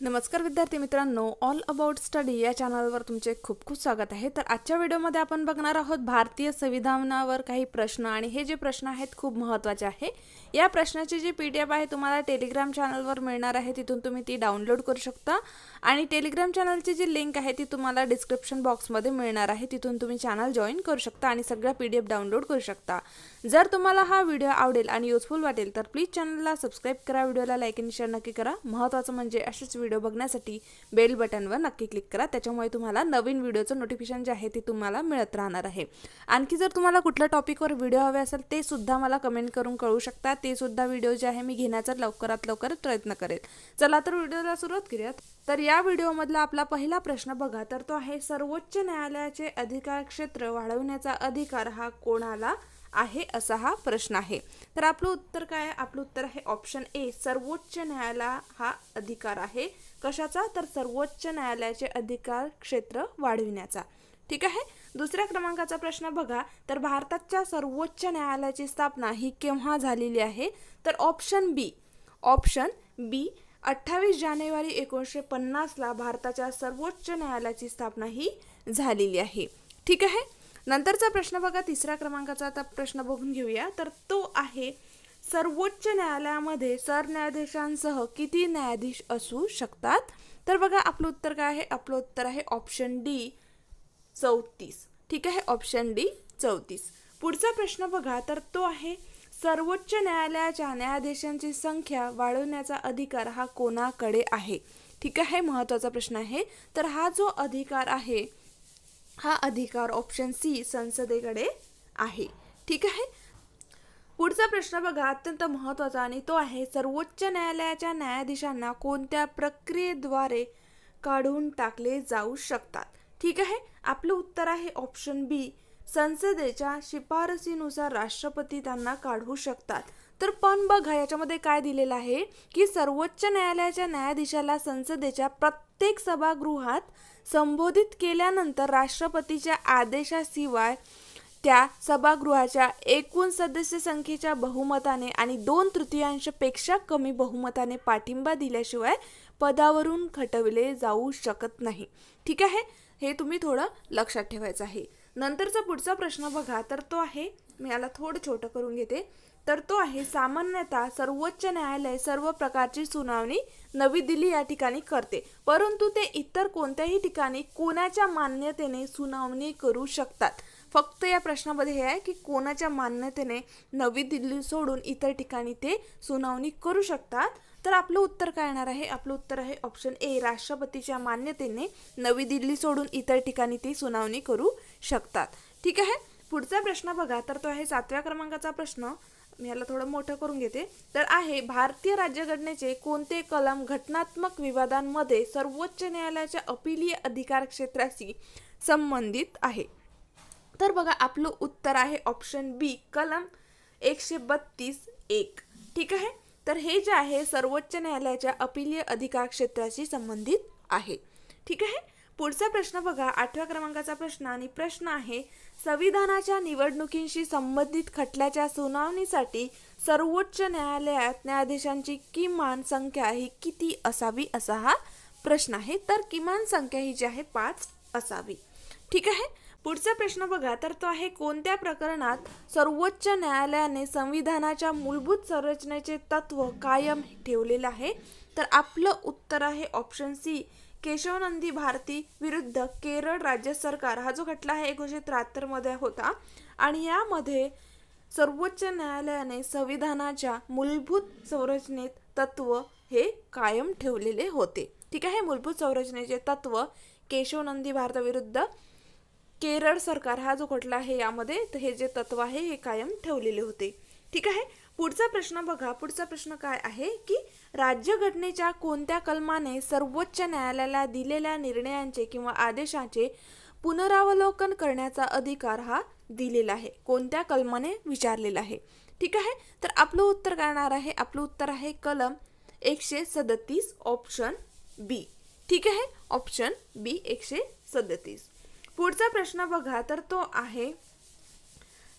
नमस्कार विद्यार्थी मित्रांनो, ऑल अबाउट स्टडी या चॅनलवर तुमचे खूप खूप स्वागत आहे। तर आजच्या व्हिडिओमध्ये आपण बघणार आहोत भारतीय संविधानावर काही प्रश्न आणि हे जे प्रश्न आहेत खूप महत्त्वाचे आहे। या प्रश्नाची जी पीडीएफ आहे तुम्हाला टेलिग्राम चॅनलवर मिळणार आहे, तिथून तुम्ही ती डाउनलोड करू शकता आणि टेलिग्राम चॅनलची जी लिंक आहे ती तुम्हाला डिस्क्रिप्शन बॉक्समध्ये मिळणार आहे, तिथून तुम्ही चॅनल जॉइन करू शकता आणि सगळ्या पीडीएफ डाउनलोड करू शकता। जर तुम्हाला हा व्हिडिओ आवडेल आणि युजफुल वाटेल तर प्लीज चॅनलला सबस्क्राइब करा, व्हिडिओला लाईक आणि शेअर नक्की करा। महत्त्वाचं म्हणजे असेच व्हिडिओ बघण्यासाठी बेल बटनवर नक्की क्लिक करा, त्याच्यामुळे तुम्हाला नवीन व्हिडिओचं नोटिफिकेशन जे आहे ते तुम्हाला मिळत राहणार आहे। आणखी जर तुम्हाला कुठल्या टॉपिकवर व्हिडिओ हवे असेल ते सुद्धा मला कमेंट करून कळवू शकता, ते सुद्धा व्हिडिओ जे आहे मी घेण्याचा लवकरात लवकर प्रयत्न करेल। चला तर व्हिडिओला सुरुवात करूयात। तर या व्हिडिओमधला आपला पहिला प्रश्न बघा, तर तो आहे सर्वोच्च न्यायालयाचे अधिकार क्षेत्र वाढवण्याचा अधिकार हा कोणाला आहे, असा हा प्रश्न आहे। तर आपलं उत्तर काय आहे? आपलं उत्तर आहे ऑप्शन ए, सर्वोच्च न्यायालय हा अधिकार आहे कशाचा? तर सर्वोच्च न्यायालयाचे अधिकार क्षेत्र वाढविण्याचा। ठीक आहे। दुसऱ्या क्रमांकाचा प्रश्न बघा, तर भारताच्या सर्वोच्च न्यायालयाची स्थापना ही केव्हा झालेली आहे? तर ऑप्शन बी 28 जानेवारी 1950 ला भारताच्या सर्वोच्च न्यायालयाची स्थापना ही झालेली आहे। ठीक आहे। नंतरचा प्रश्न बघा, तिसऱ्या क्रमांकाचा आता प्रश्न बघून घेऊया, तर तो आहे सर्वोच्च न्यायालयामध्ये सरन्यायाधीशांसह किती न्यायाधीश असू शकतात? तर बघा आपलं उत्तर काय आहे? आपलं उत्तर आहे ऑप्शन डी 34। ठीक आहे, ऑप्शन डी 34। पुढचा प्रश्न बघा, तर तो आहे सर्वोच्च न्यायालयाच्या न्यायाधीशांची संख्या वाढवण्याचा अधिकार हा कोणाकडे आहे? ठीक आहे, महत्त्वाचा प्रश्न आहे। तर हा जो अधिकार आहे हा अधिकार ऑप्शन सी संसदेकडे आहे। ठीक आहे। पुढचा प्रश्न बघा, अत्यंत महत्त्वाचा, आणि तो आहे सर्वोच्च न्यायालयाच्या न्यायाधीशांना कोणत्या प्रक्रियेद्वारे काढून टाकले जाऊ शकतात? ठीक आहे, आपलं उत्तर आहे ऑप्शन बी, संसदेच्या शिफारसीनुसार राष्ट्रपती त्यांना काढू शकतात। तर पण बघा याच्यामध्ये काय दिलेलं आहे की सर्वोच्च न्यायालयाच्या न्यायाधीशाला संसदेच्या प्रत्येक सभागृहात संबोधित केल्यानंतर राष्ट्रपतीच्या आदेशाशिवाय त्या सभागृहाच्या एकूण सदस्य संख्येच्या बहुमताने आणि 2/3 पेक्षा कमी बहुमताने पाठिंबा दिल्याशिवाय पदावरून हटवले जाऊ शकत नाही। ठीक आहे, हे तुम्ही थोडं लक्षात ठेवायचं आहे। नंतरचा पुढचा प्रश्न बघा, तर तो आहे, मी याला थोडं छोटं करून घेते, तर तो आहे सामान्यतः सर्वोच्च न्यायालय सर्व प्रकारची सुनावणी नवी दिल्ली या ठिकाणी करते, परंतु ते इतर कोणत्याही ठिकाणी कोणाच्या मान्यतेने सुनावणी करू शकतात? फक्त या प्रश्नामध्ये हे आहे की कोणाच्या मान्यतेने नवी दिल्ली सोडून इतर ठिकाणी ते सुनावणी करू शकतात? तर आपलं उत्तर काय येणार आहे? आपलं उत्तर आहे ऑप्शन ए, राष्ट्रपतीच्या मान्यतेने नवी दिल्ली सोडून इतर ठिकाणी ते सुनावणी करू शकतात। ठीक आहे। पुढचा प्रश्न बघा, तर तो आहे 7व्या क्रमांकाचा प्रश्न, मी याला थोडं मोठं करून घेते, तर आहे भारतीय राज्यघटनेचे कोणते कलम घटनात्मक विवादांमध्ये सर्वोच्च न्यायालयाच्या अपीलीय अधिकार क्षेत्राशी संबंधित आहे? तर बघा आपलं उत्तर आहे ऑप्शन बी, कलम 132(1). ठीक आहे। तर हे जे आहे सर्वोच्च न्यायालयाच्या अपीलीय अधिकार क्षेत्राशी संबंधित आहे। ठीक आहे। पुढचा प्रश्न बघा, 8व्या क्रमांकाचा प्रश्न, आणि प्रश्न आहे संविधानाच्या निवडणुकीशी संबंधित खटल्याच्या सुनावणीसाठी सर्वोच्च न्यायालयात न्यायाधीशांची किमान संख्या ही किती असावी, असा हा प्रश्न आहे। तर किमान संख्या ही जी आहे 5 असावी। ठीक आहे। पुढचा प्रश्न बघा, तर तो आहे कोणत्या प्रकरणात सर्वोच्च न्यायालयाने संविधानाच्या मूलभूत संरचनेचे तत्व कायम ठेवलेले आहे? तर आपलं उत्तर आहे ऑप्शन सी, केशवनंदी भारती विरुद्ध केरळ राज्य सरकार हा जो खटला आहे 1973 मध्ये होता, आणि यामध्ये सर्वोच्च न्यायालयाने संविधानाच्या मूलभूत संरचनेत तत्व हे कायम ठेवलेले होते। ठीक आहे, मूलभूत संरचनेचे तत्व केशवनंदी भारत विरुद्ध केरळ सरकार हा जो खटला आहे यामध्ये हे जे तत्व आहे हे कायम ठेवलेले होते। ठीक आहे। पुढचा प्रश्न बघा, पुढचा प्रश्न काय आहे की राज्यघटनेच्या कोणत्या कलमाने सर्वोच्च न्यायालयाला दिलेल्या निर्णयांचे किंवा आदेशाचे पुनरावलोकन करण्याचा अधिकार हा दिलेला आहे? कोणत्या कलमाने विचारलेला आहे? ठीक आहे। तर आपलं उत्तर काय येणार आहे? आपलं उत्तर आहे कलम 137, ऑप्शन बी। ठीक आहे, ऑप्शन बी 137। पुढचा प्रश्न बघा, तर तो आहे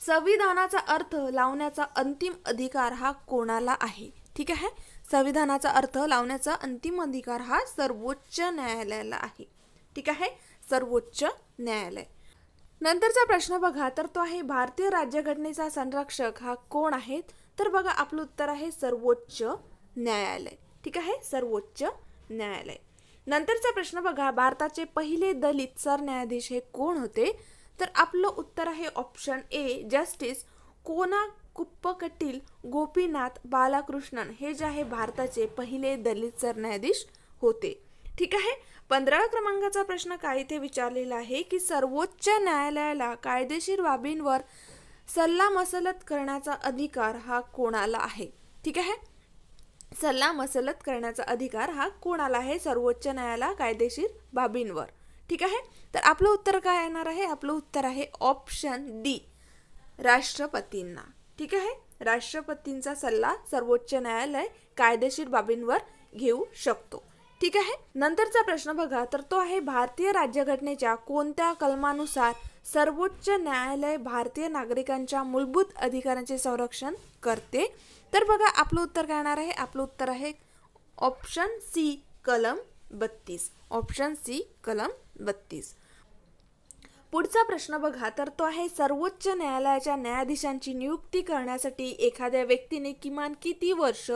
संविधानाचा अर्थ लावण्याचा अंतिम अधिकार हा कोणाला आहे? ठीक आहे, संविधानाचा अर्थ लावण्याचा अंतिम अधिकार हा सर्वोच्च न्यायालयाला आहे. ठीक आहे, सर्वोच्च न्यायालय. नंतरचा प्रश्न बघा, तर तो आहे भारतीय राज्यघटनेचा संरक्षक हा कोण आहेत? तर बघा आपलं उत्तर आहे सर्वोच्च न्यायालय. ठीक आहे, सर्वोच्च न्यायालय. नंतरचा प्रश्न बघा, भारताचे पहिले दलित सरन्यायाधीश हे कोण होते? तर आपलं उत्तर आहे option A justice Konakuppakatil Gopinath Balakrishnan हे जे आहे भारताचे पहिले दलित सरन्यायाधीश होते. ठीक आहे. 15 क्रमांकाचा प्रश्न काय इथे विचारलेला आहे की सर्वोच्च न्यायालयाला कायदेशीर बाबींवर सल्लामसलत करण्याचा अधिकार हा कोणाला आहे? ठीक आहे, सल्लामसलत करण्याचा अधिकार हा कोणाला आहे? सर्वोच्च न्यायालयाला कायदेशीर बाबींवर. ठीक आहे, तर आपलं उत्तर काय येणार आहे? आपलं उत्तर आहे ऑप्शन डी राष्ट्रपतींना. ठीक आहे, राष्ट्रपतींचा सल्ला सर्वोच्च न्यायालय कायदेशीर बाबींवर घेऊ शकतो. ठीक आहे. नंतरचा प्रश्न बघा, तर तो आहे भारतीय राज्यघटनेच्या कोणत्या कलमानुसार सर्वोच्च न्यायालय भारतीय नागरिकांच्या मूलभूत अधिकारांचे संरक्षण करते? तर बघा आपलं उत्तर काय येणार आहे? आपलं उत्तर आहे ऑप्शन सी कलम 32. ऑप्शन सी कलम 32. पुढचा प्रश्न बघा, तर तो आहे सर्वोच्च न्यायालयाच्या न्यायाधीशांची नियुक्ती करण्यासाठी एखाद्या व्यक्तीने किमान किती वर्ष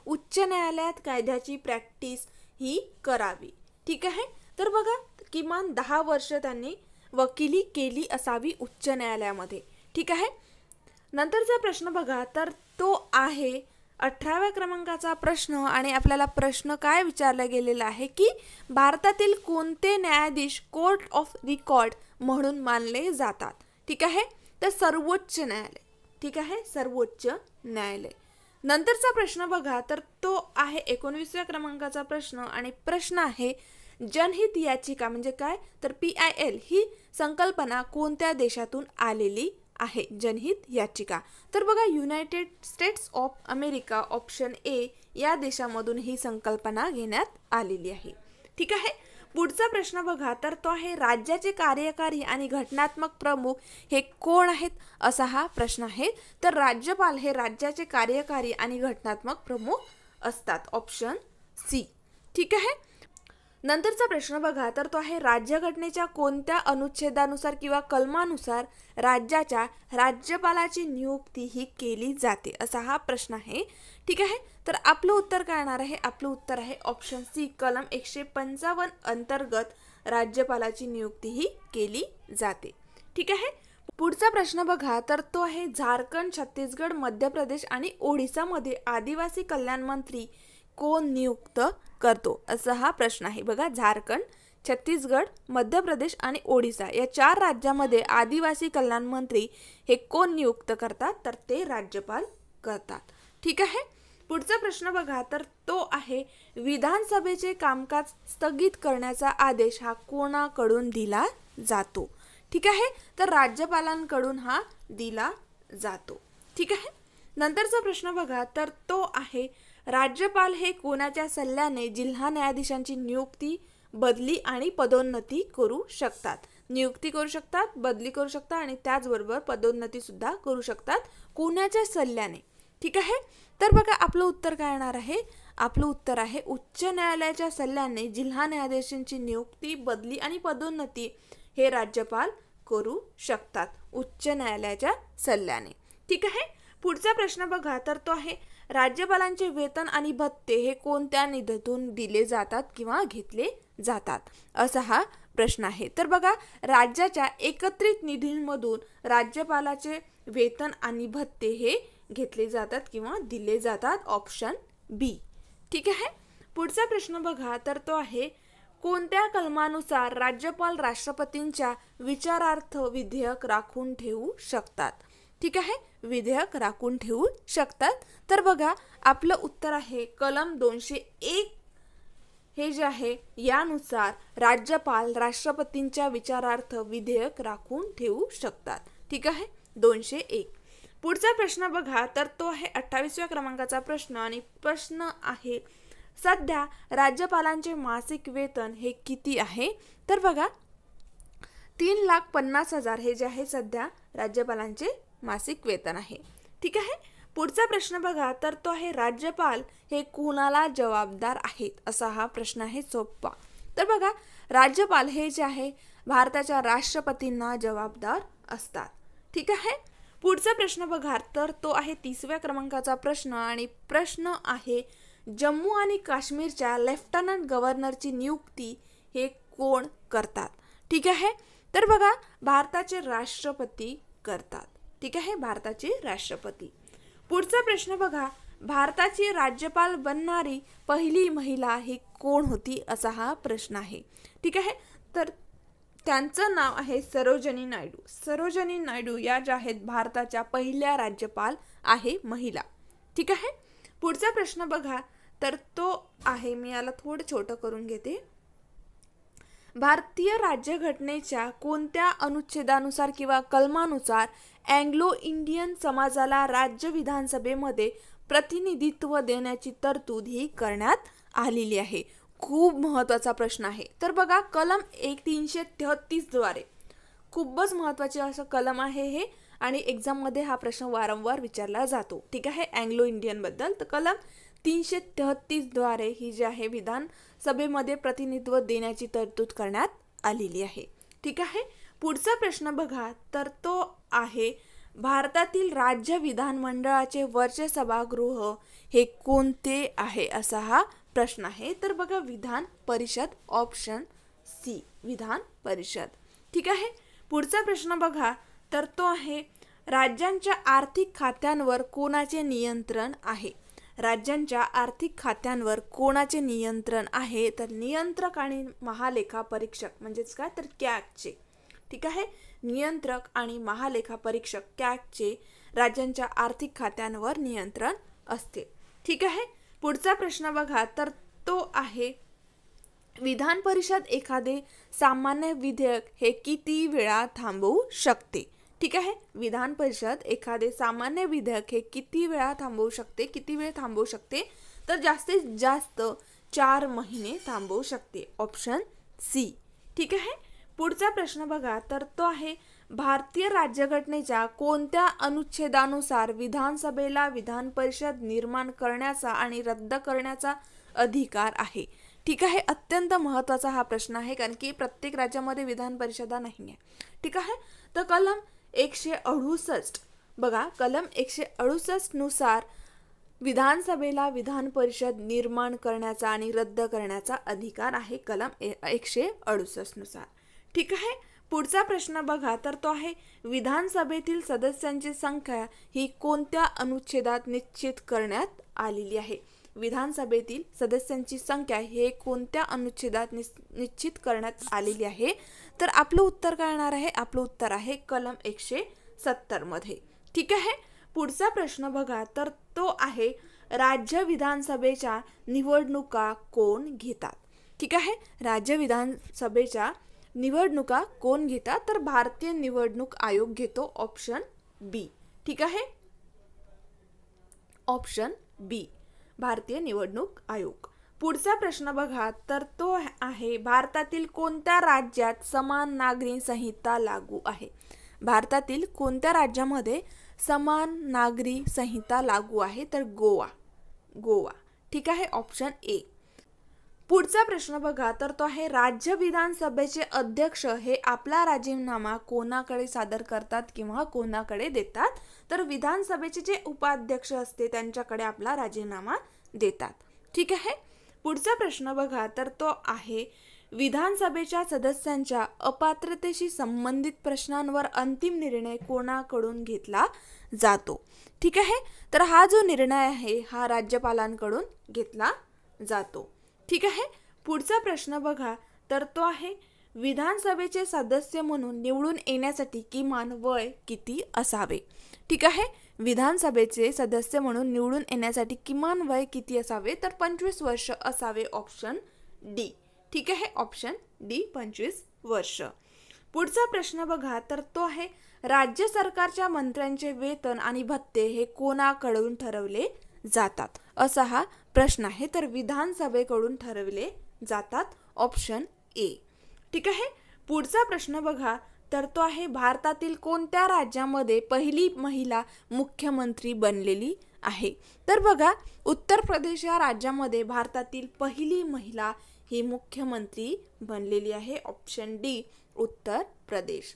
उच्च न्यायालयात कायद्याची प्रॅक्टिस ही करावी? ठीक आहे, तर बघा किमान 10 वर्ष त्यांनी वकिली केली असावी उच्च न्यायालयामध्ये. ठीक आहे. नंतरचा प्रश्न बघा, तर तो आहे 18व्या क्रमांकाचा प्रश्न आणि आपल्याला प्रश्न काय विचारला गेलेला आहे की भारतातील कोणते न्यायाधीश कोर्ट ऑफ रेकॉर्ड म्हणून मानले जातात? ठीक आहे, तर सर्वोच्च न्यायालय. ठीक आहे, सर्वोच्च न्यायालय. नंतरचा प्रश्न बघा, तर तो आहे 19व्या क्रमांकाचा प्रश्न आणि प्रश्न आहे जनहित याचिका म्हणजे काय? तर PIL ही संकल्पना कोणत्या देशातून आलेली आहे? जनहित याचिका. तर बघा United states of America option A या देशामधून ही संकल्पना घेण्यात आलेली आहे. ठीक आहे. पुढचा प्रश्न बघा, तर तो आहे राज्याचे कार्यकारी आणि घटनात्मक प्रमुख हे कोण आहेत? असा हा प्रश्न आहे. तर राज्यपाल हे राज्याचे कार्यकारी आणि घटनात्मक प्रमुख असतात. Option C. ठीक आहे. नंतरचा प्रश्न बघा, तर तो आहे राज्यघटनेच्या कोणत्या अनुच्छेदानुसार किंवा कलमानुसार राज्याच्या राज्यपालाची नियुक्ती ही केली जाते? असा हा प्रश्न आहे. ठीक आहे, तर आपलं उत्तर काय येणार आहे? आपलं उत्तर आहे ऑप्शन सी कलम 155 अंतर्गत राज्यपालाची नियुक्ती ही केली जाते. ठीक आहे. पुढचा प्रश्न बघा, तर तो आहे झारखंड, छत्तीसगड, मध्य प्रदेश आणि ओडिसामध्ये आदिवासी कल्याण मंत्री कोण नियुक्त करतो? असा हा प्रश्न आहे. बघा झारखंड, छत्तीसगड, मध्य प्रदेश आणि ओडिसा या 4 राज्यामध्ये आदिवासी कल्याण मंत्री हे कोण नियुक्त करतात? तर ते राज्यपाल करतात. ठीक आहे. पुढचा प्रश्न बघा, तर तो आहे विधानसभेचे कामकाज स्थगित करण्याचा आदेश हा कोणाकडून दिला जातो? ठीक आहे, तर राज्यपालांकडून हा दिला जातो. ठीक आहे. नंतरचा प्रश्न बघा, तर तो आहे राज्यपाल हे कोणाच्या सल्ल्याने जिल्हा न्यायाधीशांची नियुक्ती, बदली आणि पदोन्नती करू शकतात? नियुक्ती करू शकतात, बदली करू शकतात आणि त्याचबरोबर पदोन्नती सुद्धा करू शकतात. कोणाच्या सल्ल्याने? ठीक आहे, तर बघा आपलं उत्तर काय येणार आहे? आपलं उत्तर आहे उच्च न्यायालयाच्या सल्ल्याने जिल्हा न्यायाधीशांची नियुक्ती, बदली आणि पदोन्नती हे राज्यपाल करू शकतात उच्च न्यायालयाच्या सल्ल्याने. ठीक आहे. पुढचा प्रश्न बघा, तर तो आहे राज्यपालांचे वेतन आणि भत्ते हे कोणत्या निधीतून दिले जातात किंवा घेतले जातात? असा हा प्रश्न आहे. तर बघा राज्याच्या एकत्रित निधींमधून राज्यपालाचे वेतन आणि भत्ते हे घेतले जातात किंवा दिले जातात. ऑप्शन बी. ठीक आहे. पुढचा प्रश्न बघा, तर तो आहे कोणत्या कलमानुसार राज्यपाल राष्ट्रपतींच्या विचारार्थ विधेयक राखून ठेवू शकतात? ठीक आहे, विधेयक राखून ठेवू शकतात. तर बघा आपलं उत्तर आहे कलम 201 हे जे आहे यानुसार राज्यपाल राष्ट्रपतींच्या विचारार्थ विधेयक राखून ठेवू शकतात. ठीक आहे, 201. पुढचा प्रश्न बघा, तर तो आहे 28व्या क्रमांकाचा प्रश्न आणि प्रश्न आहे सध्या राज्यपालांचे मासिक वेतन हे किती आहे? तर बघा 3,50,000 हे जे आहे सध्या राज्यपालांचे मासिक वेतन आहे. ठीक आहे. पुढचा प्रश्न बघा, तर तो आहे राज्यपाल हे कोणाला जबाबदार आहेत, असा हा प्रश्न आहे सोपा. तर बघा, राज्यपाल हे जे आहे भारताच्या राष्ट्रपतींना जबाबदार असतात. ठीक आहे. पुढचा प्रश्न बघा, तर तो आहे 30व्या क्रमांकाचा प्रश्न आणि प्रश्न आहे जम्मू आणि काश्मीरच्या लेफ्टनंट गव्हर्नरची नियुक्ती हे कोण करतात. ठीक आहे. तर बघा, भारताचे राष्ट्रपती करतात. ठीक आहे, भारताचे राष्ट्रपती. पुढचा प्रश्न बघा, भारताची राज्यपाल बनणारी पहिली महिला ही कोण होती, असा हा प्रश्न आहे. ठीक आहे. तर त्यांचं नाव आहे सरोजिनी नायडू. सरोजिनी नायडू या ज्या आहेत भारताच्या पहिल्या राज्यपाल आहे महिला. ठीक आहे. पुढचा प्रश्न बघा, तर तो आहे, मी याला थोडं छोटं करून घेते. भारतीय राज्यघटनेच्या कोणत्या अनुच्छेदानुसार किंवा कलमानुसार अँग्लो इंडियन समाजाला राज्य विधानसभेमध्ये प्रतिनिधित्व देण्याची तरतूद ही करण्यात आलेली आहे. खूप महत्त्वाचा प्रश्न आहे. तर बघा, कलम 333 द्वारे खूपच महत्त्वाचे असं कलम आहे हे, आणि एक्झाममध्ये हा प्रश्न वारंवार विचारला जातो. ठीक आहे, अँग्लो इंडियन बद्दल. तर कलम 333 द्वारे ही जी आहे विधानसभेमध्ये प्रतिनिधित्व देण्याची तरतूद करण्यात आलेली आहे. ठीक आहे. पुढचा प्रश्न बघा, तर तो आहे भारतातील राज्य विधानमंडळाचे वरचे सभागृह हे कोणते आहे, असा हा प्रश्न आहे. तर बघा, विधान परिषद, ऑप्शन सी, विधान परिषद. ठीक आहे. पुढचा प्रश्न बघा, तर तो आहे राज्यांच्या आर्थिक खात्यांवर कोणाचे नियंत्रण आहे. राज्यांच्या आर्थिक खात्यांवर कोणाचे नियंत्रण आहे, तर नियंत्रक आणि महालेखा परीक्षक म्हणजेच काय, तर कॅगचे. ठीक आहे, नियंत्रक आणि महालेखा परीक्षक कॅगचे राज्यांच्या आर्थिक खात्यांवर नियंत्रण असते. ठीक आहे. पुढचा प्रश्न बघा, तर तो आहे विधान परिषद एखादे सामान्य विधेयक हे किती वेळा थांबवू शकते. ठीक आहे, विधान परिषद एखादे सामान्य विधेयक हे किती वेळा थांबवू शकते, किती वेळ थांबवू शकते, तर जास्तीत जास्त 4 महिने थांबवू शकते, ऑप्शन सी. ठीक आहे. पुढचा प्रश्न बघा, तर तो आहे भारतीय राज्यघटनेच्या कोणत्या अनुच्छेदानुसार विधानसभेला विधान परिषद निर्माण करण्याचा आणि रद्द करण्याचा अधिकार आहे. ठीक आहे, अत्यंत महत्त्वाचा हा प्रश्न आहे, कारण की प्रत्येक राज्यामध्ये विधान परिषदा नाही आहे. ठीक आहे. तर कलम 168 बघा, कलम 168 नुसार विधानसभेला विधान परिषद निर्माण करण्याचा आणि रद्द करण्याचा अधिकार आहे, कलम 168 नुसार. ठीक आहे. पुढचा प्रश्न बघा, तर तो आहे विधानसभेतील सदस्यांची संख्या ही कोणत्या अनुच्छेदात निश्चित करण्यात आलेली आहे. विधानसभेतील सदस्यांची संख्या हे कोणत्या अनुच्छेदात निश्चित करण्यात आलेली आहे, तर आपलं उत्तर काय येणार आहे, आपलं उत्तर आहे कलम 170 मध्ये. ठीक आहे. पुढचा प्रश्न बघा, तर तो आहे राज्य विधानसभेच्या निवडणुका कोण घेतात. ठीक आहे, राज्य विधानसभेच्या निवडणुका कोण घेतात, तर भारतीय निवडणूक आयोग घेतो, ऑप्शन बी. ठीक आहे, ऑप्शन बी, भारतीय निवडणूक आयोग. पुढचा प्रश्न बघा, तर तो आहे भारतातील कोणत्या राज्यात समान नागरी संहिता लागू आहे. भारतातील कोणत्या राज्यामध्ये समान नागरी संहिता लागू आहे, तर गोवा. गोवा. ठीक आहे, ऑप्शन ए. पुढचा प्रश्न बघा, तर तो आहे राज्य विधानसभेचे अध्यक्ष हे आपला राजीनामा कोणाकडे सादर करतात किंवा कोणाकडे देतात, तर विधानसभेचे जे उपाध्यक्ष असते त्यांच्याकडे आपला राजीनामा देतात. ठीक आहे. पुढचा प्रश्न बघा, तर तो आहे विधानसभेच्या सदस्यांच्या अपात्रतेशी संबंधित प्रश्नांवर अंतिम निर्णय कोणाकडून घेतला जातो. ठीक आहे, तर हा जो निर्णय आहे हा राज्यपालांकडून घेतला जातो. ठीक आहे. पुढचा प्रश्न बघा, तर तो आहे विधानसभेचे सदस्य म्हणून निवडून येण्यासाठी किमान वय किती असावे. ठीक आहे, विधानसभेचे सदस्य म्हणून निवडून येण्यासाठी किमान वय किती असावे, तर 25 वर्ष असावे, ऑप्शन डी. ठीक आहे, ऑप्शन डी, 25 वर्ष. पुढचा प्रश्न बघा, तर तो आहे राज्य सरकारच्या मंत्र्यांचे वेतन आणि भत्ते हे कोणाकडून ठरवले जातात, असा हा प्रश्न आहे, तर विधानसभेकडून ठरवले जातात, ऑप्शन ए. ठीक आहे. पुढचा प्रश्न बघा, तर तो आहे भारतातील कोणत्या राज्यामध्ये पहिली महिला मुख्यमंत्री बनलेली आहे. तर बघा, उत्तर प्रदेश या राज्यामध्ये भारतातील पहिली महिला ही मुख्यमंत्री बनलेली आहे. Option D, Uttar Pradesh.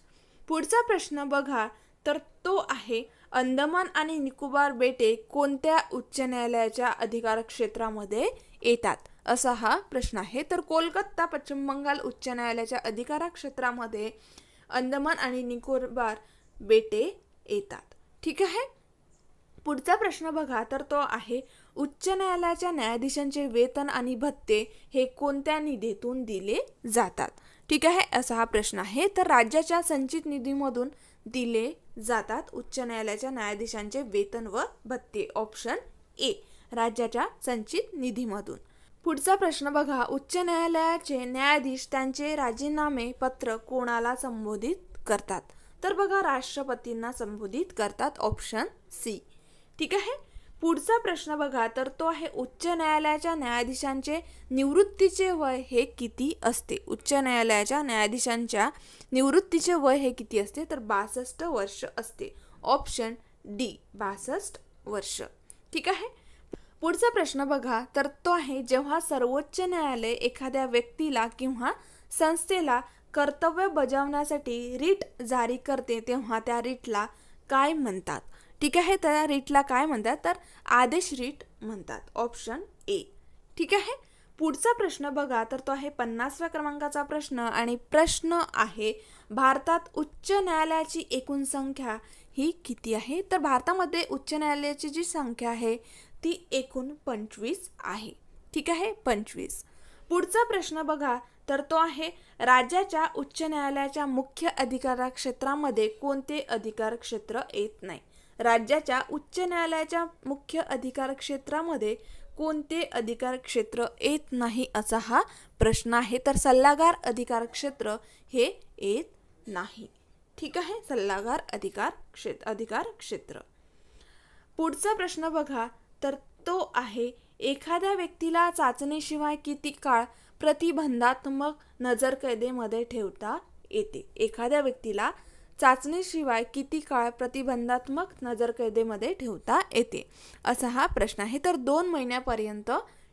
पुढचा प्रश्न बघा, तर तो आहे अंदमान आणि निकोबार बेटे कोणत्या उच्च न्यायालयाच्या अधिकार क्षेत्रामध्ये येतात, असा हा प्रश्न आहे. तर कोलकाता पश्चिम बंगाल उच्च न्यायालयाच्या अधिकार क्षेत्रामध्ये अंदमान आणि निकोबार बेटे येतात. ठीक आहे. पुढचा प्रश्न बघा, तर तो आहे उच्च न्यायालयाच्या न्यायाधीशांचे वेतन आणि भत्ते हे कोणत्या निधीतून दिले जातात. ठीक आहे, असा हा प्रश्न आहे. तर राज्याच्या संचित निधीमधून दिले जातात उच्च न्यायालयाच्या न्यायाधीशांचे वेतन व भत्ते. ऑप्शन ए, राज्याच्या संचित निधीमधून. पुढचा प्रश्न बघा, उच्च न्यायालयाचे न्यायाधीश त्यांचे राजीनामे पत्र कोणाला संबोधित करतात. तर बघा, राष्ट्रपतींना संबोधित करतात. Option C. ठीक आहे. पुढचा प्रश्न बघा, तर तो आहे उच्च न्यायालयाच्या न्यायाधीशांचे निवृत्तीचे वय हे किती असते. उच्च न्यायालयाच्या न्यायाधीशांच्या निवृत्तीचे वय हे किती असते, तर 62 वर्ष असते. ऑप्शन डी, 62 वर्ष. ठीक आहे. पुढचा प्रश्न बघा, तर तो आहे जेव्हा सर्वोच्च न्यायालय एखाद्या व्यक्तीला किंवा संस्थेला कर्तव्य बजावण्यासाठी रिट जारी करते तेव्हा त्या रिटला काय म्हणतात. ठीक आहे, त्या रिटला काय म्हणतात, तर आदेश रिट म्हणतात. Option A. ठीक आहे. पुढचा प्रश्न बघा, तर तो आहे 50व्या क्रमांकाचा प्रश्न आणि प्रश्न आहे भारतात उच्च न्यायालयाची एकूण संख्या ही किती आहे. तर भारतामध्ये उच्च न्यायालयाची जी संख्या आहे ती एकूण 25 आहे. ठीक आहे, 25. पुढचा प्रश्न बघा, तर तो आहे राज्याच्या उच्च न्यायालयाच्या मुख्य अधिकार क्षेत्रामध्ये कोणते अधिकार क्षेत्र येत नाही. राज्याच्या उच्च न्यायालयाच्या मुख्य अधिकार क्षेत्रामध्ये कोणते अधिकार क्षेत्र येत नाही, असा हा प्रश्न आहे. तर सल्लागार अधिकार क्षेत्र हे येत नाही. ठीक आहे, सल्लागार अधिकार क्षेत्र. पुढचा प्रश्न बघा, तर तो आहे एखाद्या व्यक्तीला चाचणीशिवाय किती काळ प्रतिबंधात्मक नजरकैदेमध्ये ठेवता येते. एखाद्या व्यक्तीला चाचणीशिवाय किती काळ प्रतिबंधात्मक नजरकैदेमध्ये ठेवता येते, असा हा प्रश्न आहे. तर 2 महिन्यापर्यंत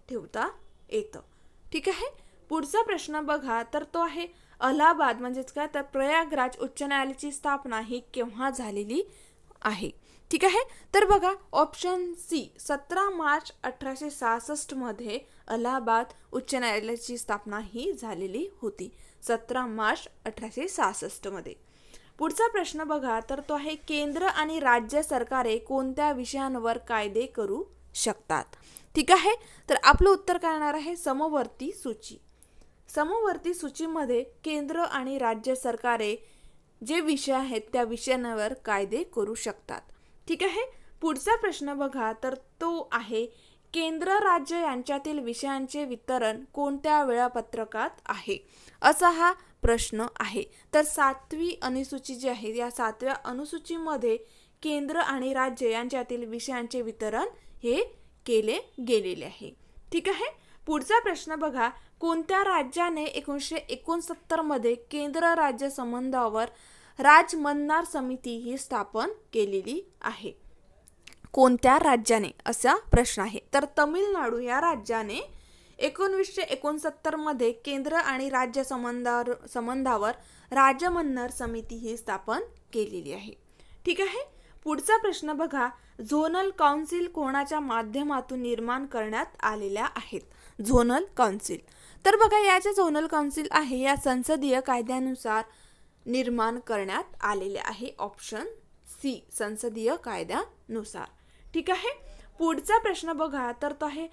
ठेवता येतं. ठीक आहे. पुढचा प्रश्न बघा, तर तो आहे अलाहाबाद म्हणजेच काय, तर प्रयागराज उच्च न्यायालयाची स्थापना ही केव्हा झालेली आहे. ठीक आहे. तर बघा, ऑप्शन सी, 17 मार्च 1866 मध्ये अलाहाबाद उच्च न्यायालयाची स्थापना ही झालेली होती. 17 मार्च 1866 मध्ये. पुढचा प्रश्न बघा, तर तो आहे केंद्र आणि राज्य सरकारे कोणत्या विषयांवर कायदे करू शकतात. ठीक आहे. तर आपलं उत्तर काय येणार आहे, समवर्ती सूची. समवर्ती सूचीमध्ये केंद्र आणि राज्य सरकारे जे विषय आहेत त्या विषयांवर कायदे करू शकतात. ठीक आहे. पुढचा प्रश्न बघा, तर तो आहे केंद्र राज्य यांच्यातील विषयांचे वितरण कोणत्या वेळापत्रकात आहे, असा हा प्रश्न आहे. तर 7वी अनुसूची जी आहे या 7व्या अनुसूचीमध्ये केंद्र आणि राज्य यांच्यातील विषयांचे वितरण हे केले गेलेले आहे. ठीक आहे. पुढचा प्रश्न बघा, कोणत्या राज्याने 1969 मध्ये केंद्र राज्य संबंधावर राजमन्नार समिती ही स्थापन केलेली आहे. कोणत्या राज्याने, असा प्रश्न आहे. तर तमिळनाडू या राज्याने 1969 मध्ये केंद्र आणि राज्य संबंधावर राजमन्नार समिती ही स्थापन केलेली आहे. ठीक आहे. पुढचा प्रश्न बघा, झोनल काउन्सिल कोणाच्या माध्यमातून निर्माण करण्यात आलेल्या आहेत. झोनल काउन्सिल, तर बघा या ज्या झोनल काउन्सिल आहे या संसदीय कायद्यानुसार निर्माण करण्यात आलेले आहे. ऑप्शन सी, संसदीय कायद्यानुसार. ठीक आहे. पुढचा प्रश्न बघा, तर तो आहे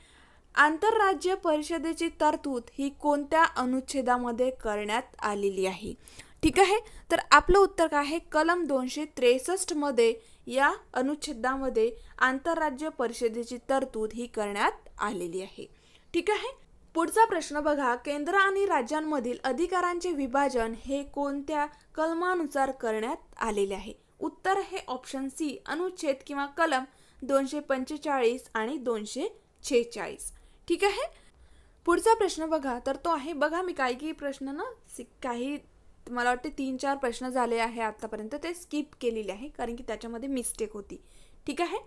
आंतरराज्य परिषदेची तरतूद ही कोणत्या अनुच्छेदामध्ये करण्यात आलेली आहे. ठीक आहे. तर आपलं उत्तर काय आहे, कलम 263 मध्ये या अनुच्छेदामध्ये आंतरराज्य परिषदेची तरतूद ही करण्यात आलेली आहे. ठीक आहे. पुढचा प्रश्न बघा, केंद्र आणि राज्यांमधील अधिकारांचे विभाजन हे कोणत्या कलमानुसार करण्यात आलेले आहे. उत्तर हे ऑप्शन सी, अनुच्छेद किंवा कलम 245 आणि 246. ठीक आहे. पुढचा प्रश्न बघा, तर तो आहे बघा मी काही प्रश्न ना काही मला वाटते 3-4 प्रश्न झाले आहे आतापर्यंत ते स्किप केलेले आहे कारण की त्याच्यामध्ये मिस्टेक होती. ठीक आहे.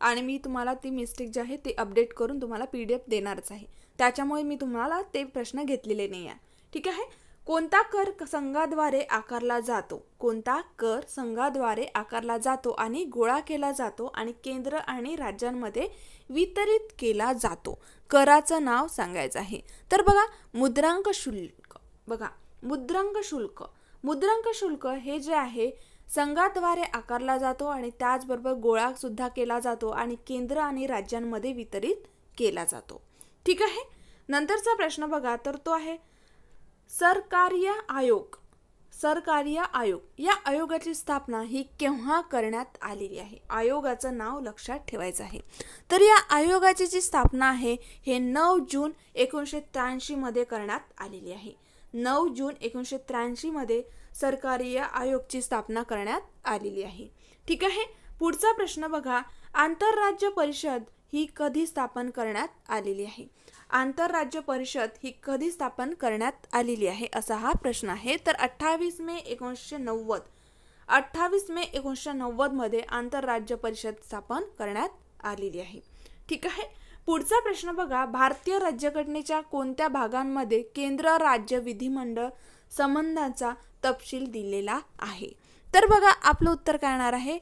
आणि मी तुम्हाला ती मिस्टेक जी आहे ती अपडेट करून तुम्हाला PDF देणारच आहे, त्याच्यामुळे मी तुम्हाला ते प्रश्न घेतलेले नाही आहे. ठीक आहे. कोणता कर संघाद्वारे आकारला जातो? कोणता कर संघाद्वारे आकारला जातो आणि गोळा केला जातो आणि केंद्र आणि राज्यांमध्ये वितरित केला जातो? कराचं नाव सांगायचं आहे. तर बघा, मुद्रांक शुल्क. बघा, मुद्रांक शुल्क. मुद्रांक शुल्क हे जे आहे संघाद्वारे आकारला जातो आणि त्याचबरोबर गोळा सुद्धा केला जातो आणि केंद्र आणि राज्यांमध्ये वितरित केला जातो. ठीक आहे. नंतरचा प्रश्न बघा, तर तो आहे सरकार्य आयोग. सरकार्य आयोग या आयोगाची स्थापना ही केव्हा करण्यात आलेली आहे? आयोगाचं नाव लक्षात ठेवायचं आहे. तर या आयोगाची जी स्थापना आहे हे 9 जून 1983 मध्ये करण्यात आलेली आहे. 9 जून 1983 मध्ये सरकारी आयोगची स्थापना करण्यात आलेली आहे. ठीक आहे. पुढचा प्रश्न बघा, आंतरराज्य परिषद ही कधी स्थापन करण्यात आलेली आहे? आंतरराज्य परिषद ही कधी स्थापन करण्यात आलेली आहे असा हा प्रश्न आहे. तर 28 मे 1990. 28 मे 1990 मध्ये आंतरराज्य परिषद स्थापन करण्यात आलेली आहे. ठीक आहे. पुढचा प्रश्न बघा, भारतीय राज्यघटनेच्या कोणत्या भागांमध्ये केंद्र राज्य विधिमंडळ संबंधांचा तपशील दिलेला आहे? तर बघा, आपलं उत्तर काय येणार आहे?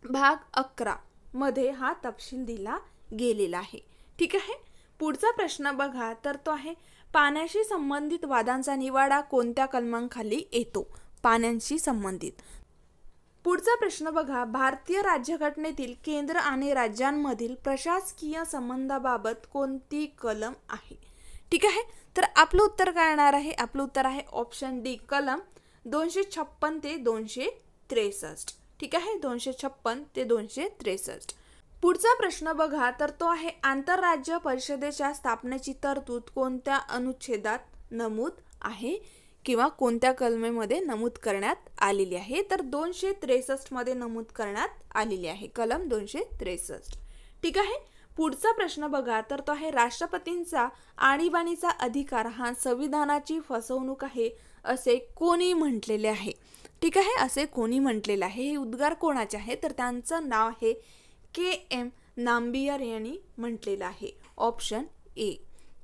भाग 11 मध्ये हा तपशील दिला गेलेला आहे. ठीक आहे. पुढचा प्रश्न बघा, तर तो आहे पाण्याशी संबंधित वादांचा निवाडा कोणत्या कलमांखाली येतो? पाण्याशी संबंधित. पुढचा प्रश्न बघा, भारतीय राज्यघटनेतील केंद्र आणि राज्यांमधील प्रशासकीय संबंधाबाबत कोणती कलम आहे? ठीक आहे. तर आपलं उत्तर काय येणार आहे? आपलं उत्तर आहे ऑप्शन डी, कलम 256 ते 263. ठीक आहे. 256 ते 263. पुढचा प्रश्न बघा, तर तो आहे आंतरराज्य परिषदेच्या स्थापनेची तरतूद कोणत्या अनुच्छेदात नमूद आहे किंवा कोणत्या कलमेमध्ये नमूद करण्यात आलेली आहे? तर 263 मध्ये नमूद करण्यात आलेली आहे, कलम 263. ठीक आहे. पुढचा प्रश्न बघा, तर तो आहे राष्ट्रपतींचा आणीबाणीचा अधिकार हा संविधानाची फसवणूक आहे असे कोणी म्हटलेले आहे? ठीक आहे. असे कोणी म्हटलेले आहे? हे उद्गार कोणाचे आहे? तर त्यांचं नाव आहे KM नाम्बियर यांनी म्हटलेलं आहे, ऑप्शन ए.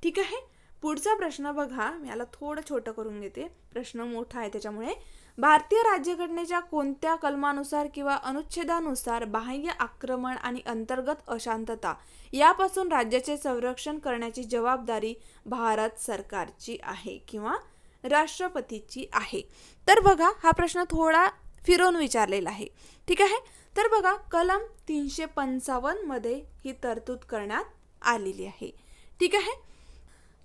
ठीक आहे. पुढचा प्रश्न बघा, मी याला थोडं छोटं करून घेते, प्रश्न मोठा आहे त्याच्यामुळे. भारतीय राज्यघटनेच्या कोणत्या कलमानुसार किंवा अनुच्छेदानुसार बाह्य आक्रमण आणि अंतर्गत अशांतता यापासून राज्याचे संरक्षण करण्याची जबाबदारी भारत सरकारची आहे किंवा राष्ट्रपतीची आहे? तर बघा, हा प्रश्न थोडा फिरवून विचारलेला आहे. ठीक आहे. तर बघा, कलम 355 मध्ये ही तरतूद करण्यात आलेली आहे. ठीक आहे.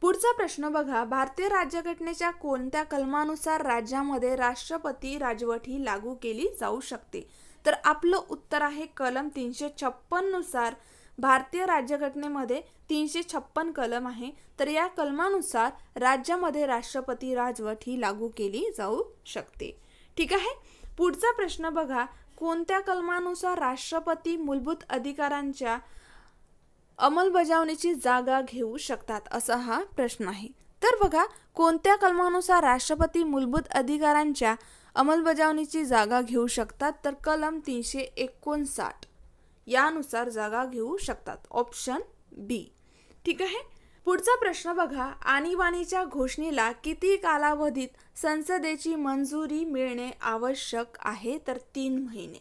पुढचा प्रश्न बघा, भारतीय राज्यघटनेच्या कोणत्या कलमानुसार राज्यामध्ये राष्ट्रपती राजवट ही लागू केली जाऊ शकते? तर आपलं उत्तर आहे कलम 356 नुसार. भारतीय राज्यघटनेमध्ये 356 कलम आहे. तर या कलमानुसार राज्यामध्ये राष्ट्रपती राजवट ही लागू केली जाऊ शकते. ठीक आहे. पुढचा प्रश्न बघा, कोणत्या कलमानुसार राष्ट्रपती मूलभूत अधिकारांच्या अंमलबजावणीची जागा घेऊ शकतात असा हा प्रश्न आहे. तर बघा, कोणत्या कलमानुसार राष्ट्रपती मूलभूत अधिकारांच्या अंमलबजावणीची जागा घेऊ शकतात? तर कलम 359 यानुसार जागा घेऊ शकतात, ऑप्शन बी. ठीक आहे. पुढचा प्रश्न बघा, आणीबाणीच्या घोषणेला किती कालावधीत संसदेची मंजुरी मिळणे आवश्यक आहे? तर 3 महिने.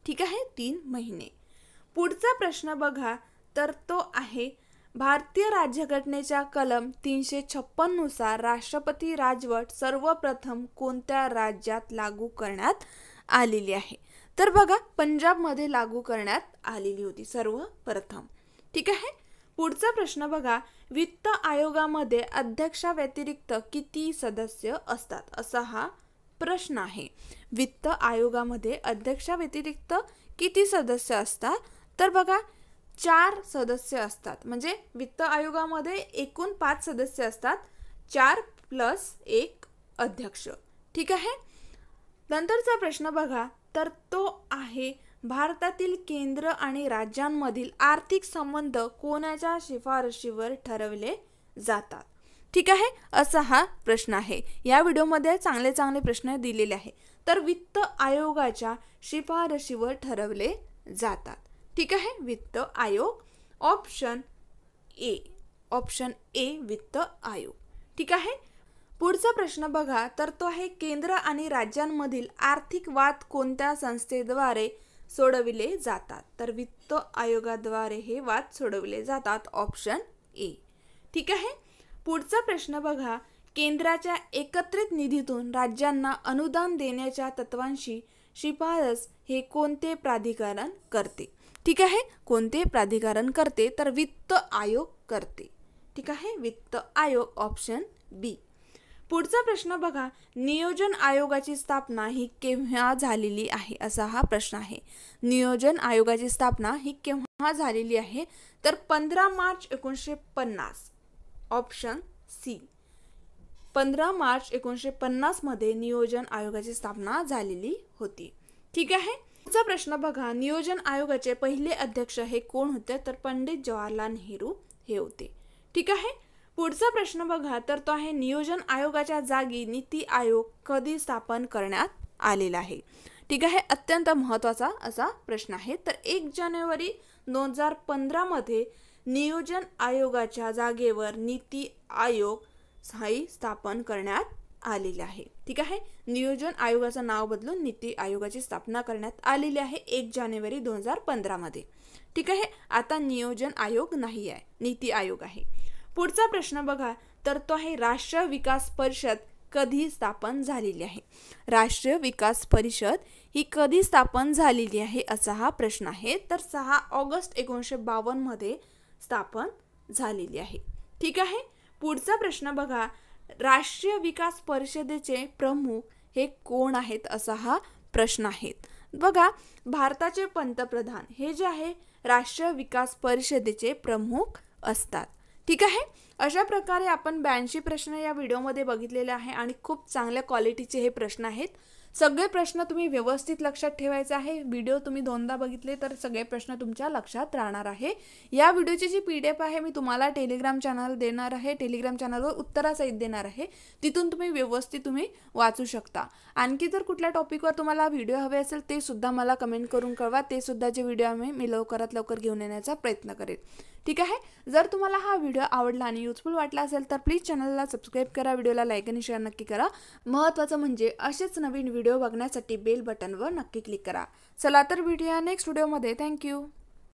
ठीक आहे. 3 महिने. पुढचा प्रश्न बघा, तर तो आहे भारतीय राज्यघटनेच्या कलम 356 नुसार राष्ट्रपती राजवट सर्वप्रथम कोणत्या राज्यात लागू करण्यात आलेली आहे? तर बघा, पंजाबमध्ये लागू करण्यात आलेली होती सर्वप्रथम. ठीक आहे. पुढचा प्रश्न बघा, वित्त आयोगामध्ये अध्यक्षाव्यतिरिक्त किती सदस्य असतात असा हा प्रश्न आहे. वित्त आयोगामध्ये अध्यक्षाव्यतिरिक्त किती सदस्य असतात? तर बघा, 4 सदस्य असतात. म्हणजे वित्त आयोगामध्ये एकूण 5 सदस्य असतात, 4 + 1 अध्यक्ष. ठीक आहे. नंतरचा प्रश्न बघा, तर तो आहे भारतातील केंद्र आणि राज्यांमधील आर्थिक संबंध कोणाच्या शिफारशीवर ठरवले जातात? ठीक आहे. असा हा प्रश्न आहे. या व्हिडिओमध्ये चांगले चांगले प्रश्न दिलेले आहे. तर वित्त आयोगाच्या शिफारशीवर ठरवले जातात. ठीक आहे, वित्त आयोग. ऑप्शन ए वित्त आयोग. ठीक आहे. पुढचा प्रश्न बघा, तर तो आहे केंद्र आणि राज्यांमधील आर्थिक वाद कोणत्या संस्थेद्वारे सोडविले जातात? तर वित्त आयोगाद्वारे हे वाद सोडविले जातात. Option A. ठीक आहे. पुढचा प्रश्न बघा, केंद्राच्या एकत्रित निधीतून राज्यांना अनुदान देण्याच्या तत्वांची शिफारस हे कोणते प्राधिकरण करते? ठीक आहे, कोणते प्राधिकरण करते? तर वित्त आयोग करते. ठीक आहे, वित्त आयोग. ऑप्शन बी. पुढचा प्रश्न बघा, नियोजन आयोगाची स्थापना ही केव्हा झालेली आहे? असा हा प्रश्न आहे. नियोजन आयोगाची स्थापना ही केव्हा झालेली आहे? तर 15 मार्च 1950. Option C. 15 मार्च 1950 मध्ये नियोजन आयोगाची स्थापना झालेली होती. ठीक आहे. पुढचा प्रश्न बघा, नियोजन आयोगाचे पहिले अध्यक्ष हे कोण होते? तर पंडित जवाहरलाल नेहरू हे होते. ठीक आहे. पुढचा प्रश्न बघा, तर तो आहे नियोजन आयोगाच्या जागी नीती आयोग कधी स्थापन करण्यात आलेला आहे? ठीक आहे, अत्यंत महत्त्वाचा असा प्रश्न आहे. तर 1 जानेवारी 2015 मध्ये नियोजन आयोगाच्या जागेवर नीती आयोग स्थापन करण्यात आलेले आहे. ठीक आहे, नियोजन आयोगाचं नाव बदलून नीती आयोगाची स्थापना करण्यात आलेली आहे 1 जानेवारी 2015 मध्ये. ठीक आहे, आता नियोजन आयोग नाही आहे, नीती आयोग आहे. पुढचा प्रश्न बघा, तर तो आहे राष्ट्रीय विकास परिषद कधी स्थापन झालेली आहे? राष्ट्रीय विकास परिषद ही कधी स्थापन झालेली आहे असा हा प्रश्न आहे. तर 6 ऑगस्ट 1952 मध्ये स्थापन झालेली आहे. ठीक आहे. पुढचा प्रश्न बघा, राष्ट्रीय विकास परिषदेचे प्रमुख हे कोण आहेत असा हा प्रश्न आहे. बघा, भारताचे पंतप्रधान हे जे आहे राष्ट्रीय विकास परिषदेचे प्रमुख असतात. ठीक आहे. अशा प्रकारे आपण 82 प्रश्न या व्हिडिओमध्ये बघितलेले आहे आणि खूप चांगल्या क्वालिटीचे हे प्रश्न आहेत. सगळे प्रश्न तुम्ही व्यवस्थित लक्षात ठेवायचे आहे. व्हिडिओ तुम्ही 2दा बघितले तर सगळे प्रश्न तुमच्या लक्षात राहणार आहे. या व्हिडिओची जी PDF आहे मी तुम्हाला टेलिग्राम चॅनल देणार आहे. टेलिग्राम चॅनलवर उत्तरासहित देणार आहे. तिथून तुम्ही व्यवस्थित वाचू शकता. आणखी जर कुठल्या टॉपिकवर तुम्हाला व्हिडिओ हवे असेल ते सुद्धा मला कमेंट करून कळवा. ते सुद्धाचे व्हिडिओ मी लवकरात लवकर घेऊन येण्याचा प्रयत्न करेन. ठीक आहे. जर तुम्हाला हा व्हिडिओ आवडला आणि युजफुल वाटला असेल तर प्लीज चॅनलला सबस्क्राईब करा, व्हिडिओला लाईक आणि शेअर नक्की करा. महत्त्वाचं म्हणजे असेच नवीन व्हिडिओ बघण्यासाठी बेल बटनवर नक्की क्लिक करा. चला तर भेटूया नेक्स्ट व्हिडिओमध्ये. थँक्यू.